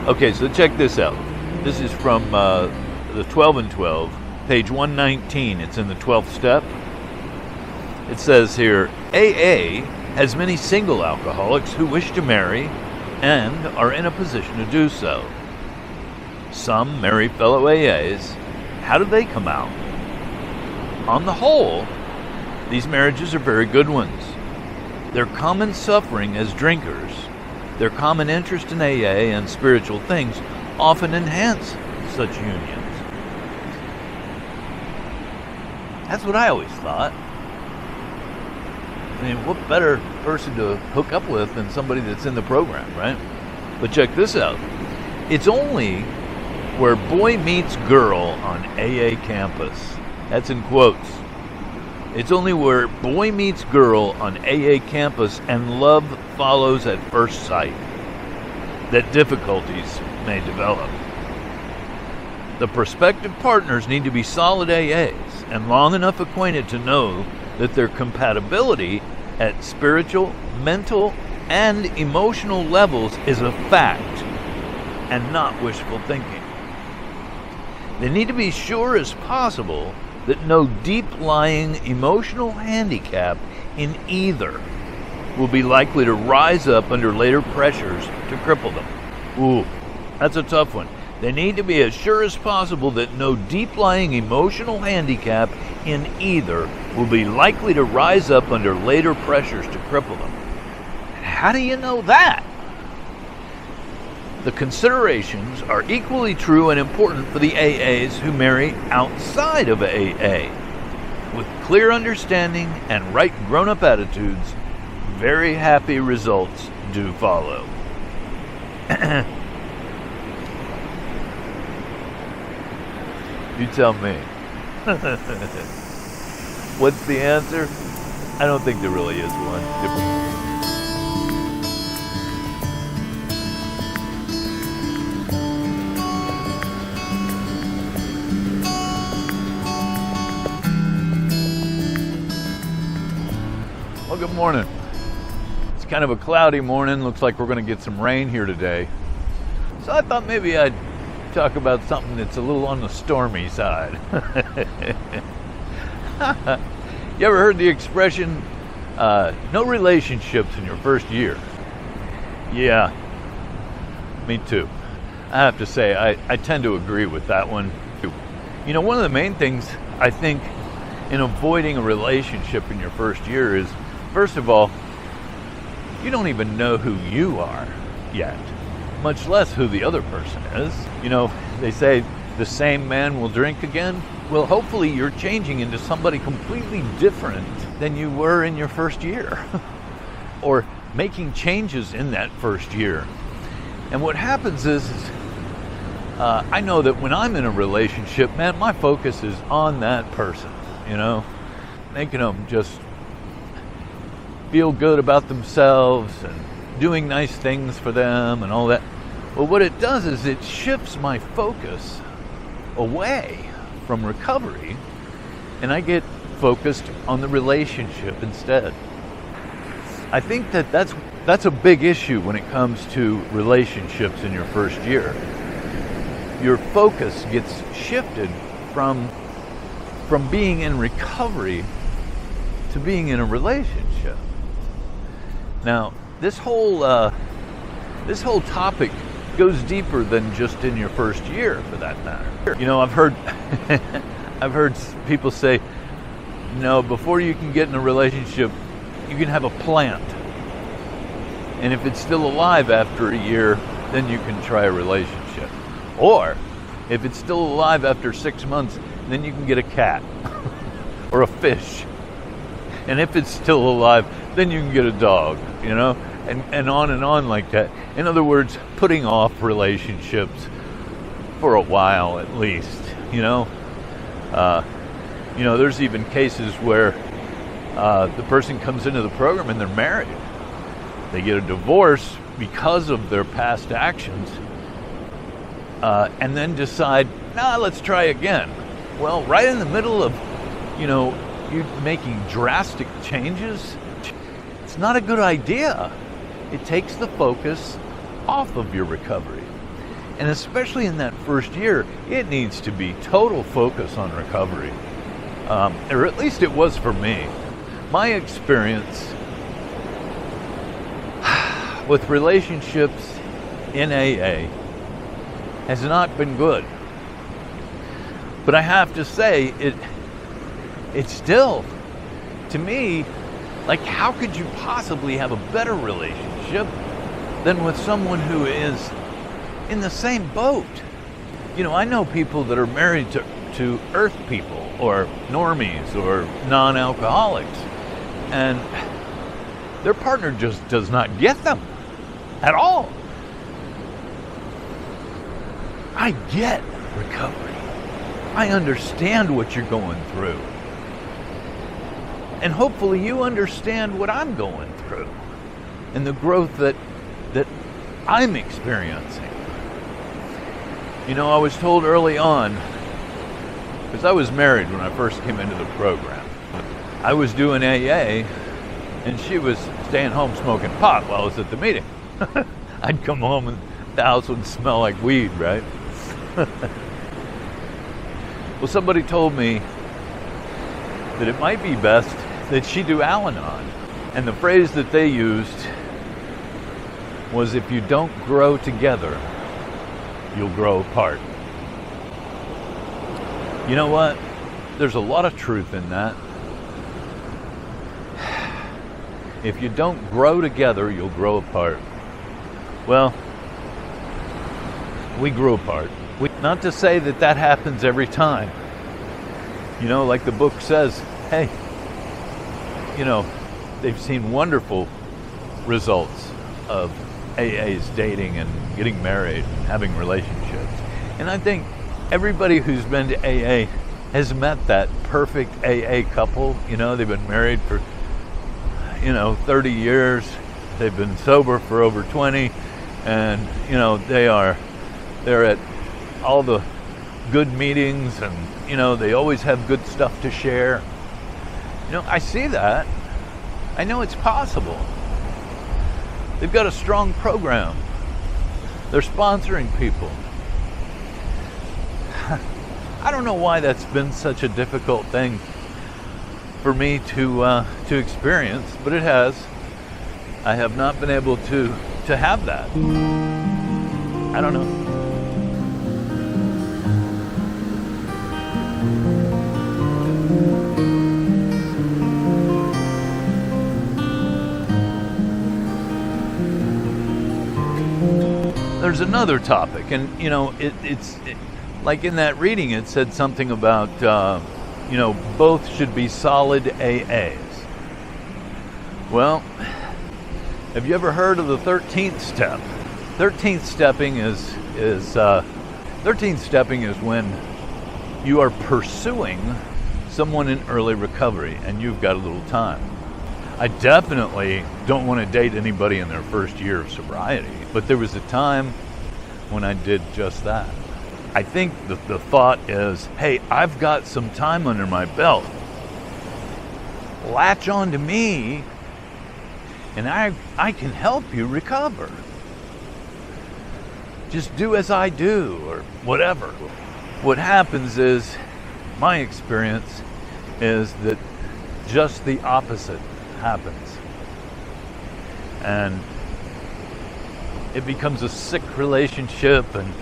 Okay, so check this out. This is from the 12 and 12, page 119. It's in the 12th step. It says here, AA has many single alcoholics who wish to marry and are in a position to do so. Some marry fellow AAs. How do they come out? On the whole, these marriages are very good ones. Their common suffering as drinkers, their common interest in AA and spiritual things often enhance such unions. That's what I always thought. I mean, what better person to hook up with than somebody that's in the program, right? But check this out. It's only where boy meets girl on AA campus. That's in quotes. It's only where boy meets girl on AA campus and love follows at first sight that difficulties may develop. The prospective partners need to be solid AAs and long enough acquainted to know that their compatibility at spiritual, mental, and emotional levels is a fact and not wishful thinking. They need to be sure as possible that no deep-lying emotional handicap in either will be likely to rise up under later pressures to cripple them. Ooh, that's a tough one. They need to be as sure as possible that no deep-lying emotional handicap in either will be likely to rise up under later pressures to cripple them. How do you know that? The considerations are equally true and important for the AAs who marry outside of AA. With clear understanding and right grown-up attitudes, very happy results do follow. You tell me. What's the answer? I don't think there really is one. Well, good morning. It's kind of a cloudy morning. Looks like we're going to get some rain here today. So I thought maybe I'd talk about something that's a little on the stormy side. You ever heard the expression, no relationships in your first year? Yeah, me too. I have to say, I tend to agree with that one. You know, one of the main things I think in avoiding a relationship in your first year is, first of all, you don't even know who you are yet, much less who the other person is. You know, they say the same man will drink again. Well, hopefully you're changing into somebody completely different than you were in your first year, or making changes in that first year. And what happens is I know that when I'm in a relationship, man, my focus is on that person, you know, making them just feel good about themselves and doing nice things for them and all that. Well, what it does is it shifts my focus away from recovery, and I get focused on the relationship instead. I think that that's a big issue when it comes to relationships in your first year. Your focus gets shifted from being in recovery to being in a relationship. Now, this whole topic goes deeper than just in your first year, for that matter. You know, I've heard people say, no, before you can get in a relationship, you can have a plant. And if it's still alive after a year, then you can try a relationship. Or, if it's still alive after 6 months, then you can get a cat or a fish. And if it's still alive, then you can get a dog, you know, and on like that. In other words, putting off relationships for a while at least, you know. There's even cases where the person comes into the program and they're married. They get a divorce because of their past actions. and then decide, let's try again. Well, right in the middle of, you making drastic changes, it's not a good idea. It takes the focus off of your recovery. And especially in that first year, it needs to be total focus on recovery. Or at least it was for me. My experience with relationships in AA has not been good. But I have to say, it's still, to me, like, how could you possibly have a better relationship than with someone who is in the same boat? I know people that are married to earth people or normies or non-alcoholics, and their partner just does not get them at all. I get recovery. I understand what you're going through. And hopefully you understand what I'm going through and the growth that I'm experiencing. I was told early on, because I was married when I first came into the program, I was doing AA and she was staying home smoking pot while I was at the meeting. I'd come home and the house would smell like weed, right? Well, somebody told me that it might be best that she do Al-Anon. And the phrase that they used was, if you don't grow together, you'll grow apart. You know what? There's a lot of truth in that. If you don't grow together, you'll grow apart. Well, we grew apart. Not to say that happens every time. Like the book says, hey, they've seen wonderful results of AA's dating and getting married and having relationships. And I think everybody who's been to AA has met that perfect AA couple. They've been married for, 30 years. They've been sober for over 20. And, they're at all the good meetings and, they always have good stuff to share. I see that. I know it's possible. They've got a strong program. They're sponsoring people. I don't know why that's been such a difficult thing for me to experience, but it has. I have not been able to have that. I don't know. There's another topic, and it's like in that reading it said something about both should be solid AAs. Well, have you ever heard of the 13th step? 13th stepping is 13th stepping is when you are pursuing someone in early recovery and you've got a little time. I definitely don't want to date anybody in their first year of sobriety, but there was a time when I did just that. I think the thought is, hey, I've got some time under my belt. Latch on to me, and I can help you recover. Just do as I do, or whatever. What happens is, my experience is that just the opposite happens. And it becomes a sick relationship and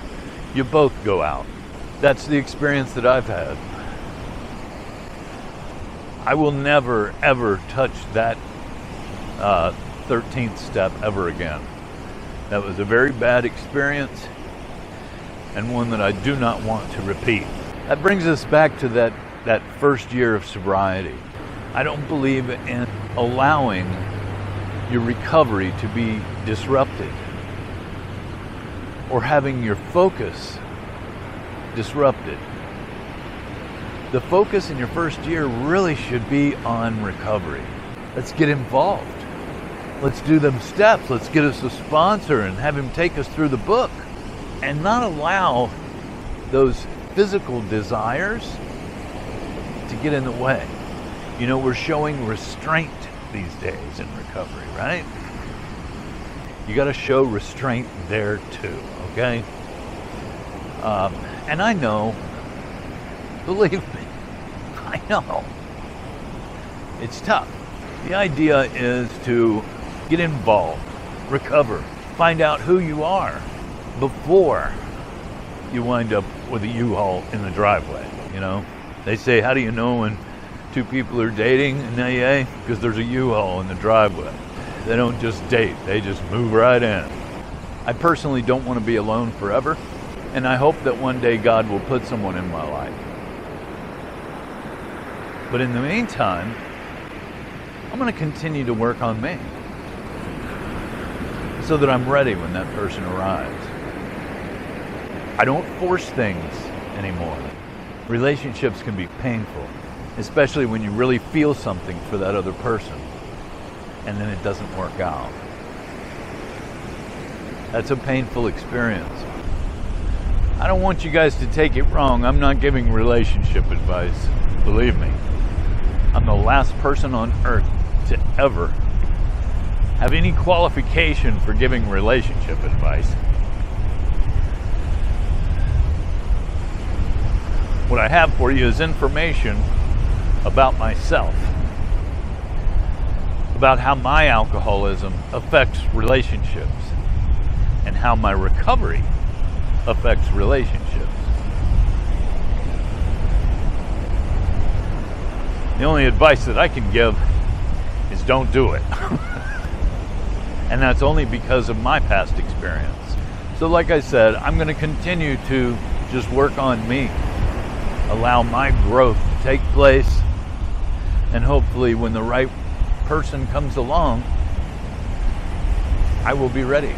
you both go out. That's the experience that I've had. I will never, ever touch that 13th step ever again. That was a very bad experience and one that I do not want to repeat. That brings us back to that first year of sobriety. I don't believe in allowing your recovery to be disrupted or having your focus disrupted. The focus in your first year really should be on recovery. Let's get involved. Let's do them steps. Let's get us a sponsor and have him take us through the book. and not allow those physical desires to get in the way. You know, we're showing restraint these days in recovery, right? You got to show restraint there too, okay? And I know, believe me, I know. It's tough. The idea is to get involved, recover, find out who you are before you wind up with a U-Haul in the driveway, you know? They say, how do you know when two people are dating in AA? Because there's a U-Haul in the driveway. They don't just date, they just move right in. I personally don't want to be alone forever, and I hope that one day God will put someone in my life. But in the meantime, I'm going to continue to work on me so that I'm ready when that person arrives. I don't force things anymore. Relationships can be painful, especially when you really feel something for that other person and then it doesn't work out. That's a painful experience. I don't want you guys to take it wrong. I'm not giving relationship advice, believe me. I'm the last person on earth to ever have any qualification for giving relationship advice. What I have for you is information about myself, about how my alcoholism affects relationships and how my recovery affects relationships. The only advice that I can give is don't do it. And that's only because of my past experience. So like I said, I'm going to continue to just work on me, allow my growth to take place, and hopefully when the right person comes along, I will be ready.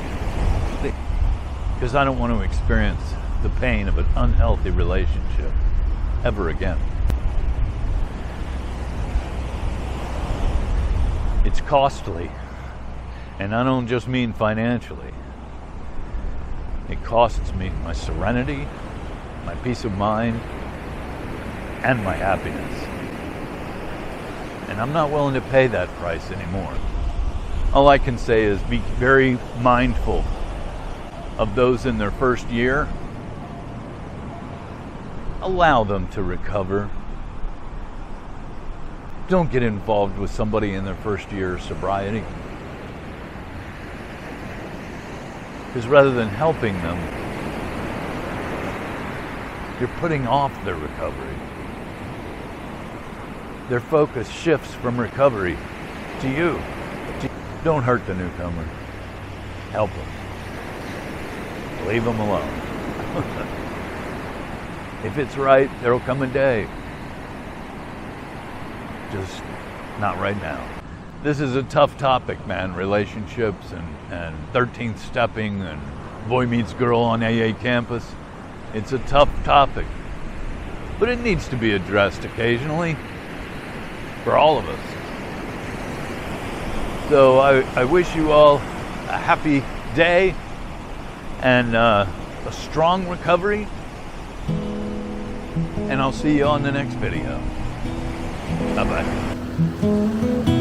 Because I don't want to experience the pain of an unhealthy relationship ever again. It's costly, and I don't just mean financially. It costs me my serenity, my peace of mind, and my happiness. And I'm not willing to pay that price anymore. All I can say is be very mindful of those in their first year. Allow them to recover. Don't get involved with somebody in their first year of sobriety. Because rather than helping them, you're putting off their recovery. Their focus shifts from recovery to you. Don't hurt the newcomer. Help them. Leave them alone. If it's right, there'll come a day. Just not right now. This is a tough topic, man. Relationships and 13th stepping and boy meets girl on AA campus. It's a tough topic. But it needs to be addressed occasionally for all of us. So I wish you all a happy day and a strong recovery. And I'll see you on the next video. Bye-bye.